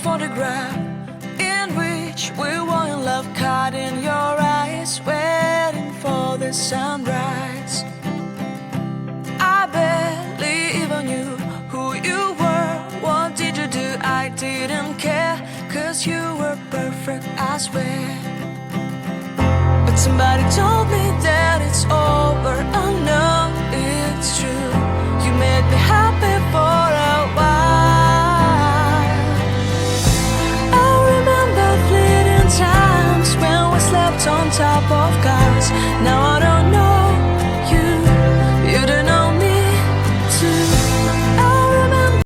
photograph in which we were in love, caught in your eyes, waiting for the sunrise. I barely even knew who you were. What did you do? I didn't care, 'cause you were perfect, I swear. But somebody told me that it's over. Oh no, it's true. You made me happy for a while. I remember fleeting times when we slept on top of cars. Now I don't know you, you don't know me too. I remember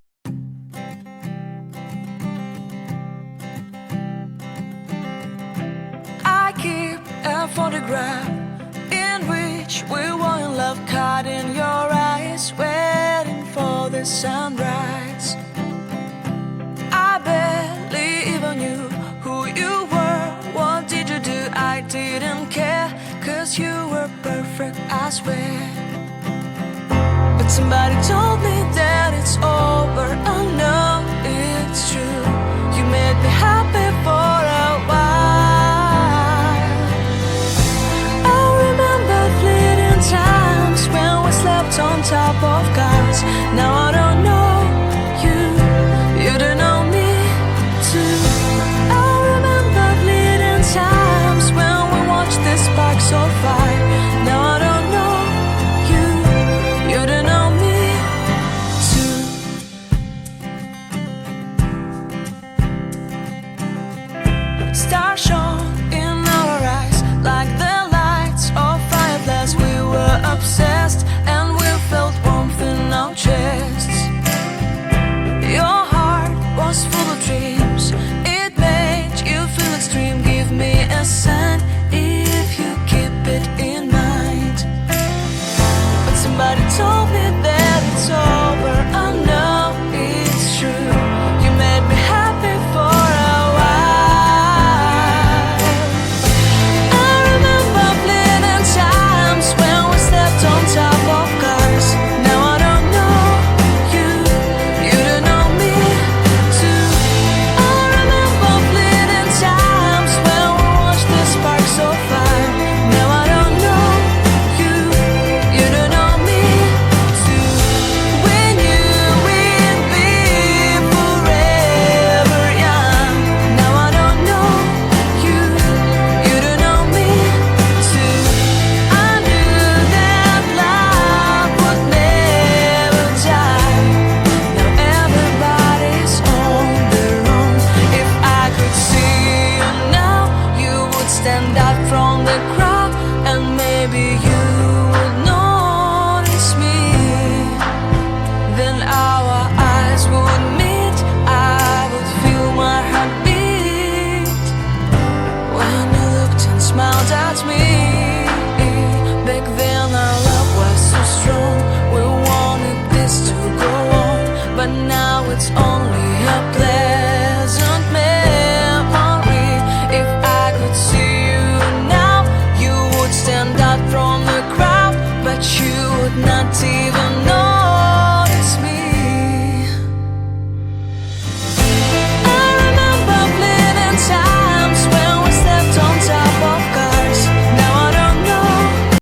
I keep a photograph in which we were in love, caught in your eyes, waiting for the sunrise. I barely even knew who you were. What did you do? I didn't care, 'cause you were perfect, I swear. But somebody told me that it's over. Oh no, it's true. You made me happy for a while. I remember fleeting times when we slept on top of cars. Now I don't know you, you don't know me too. I remember fleeting times when we watched the sparks of fire. Now I don't know you, you don't know me too. Stars shone in our eyes like the lights of fireflies. We were obsessed.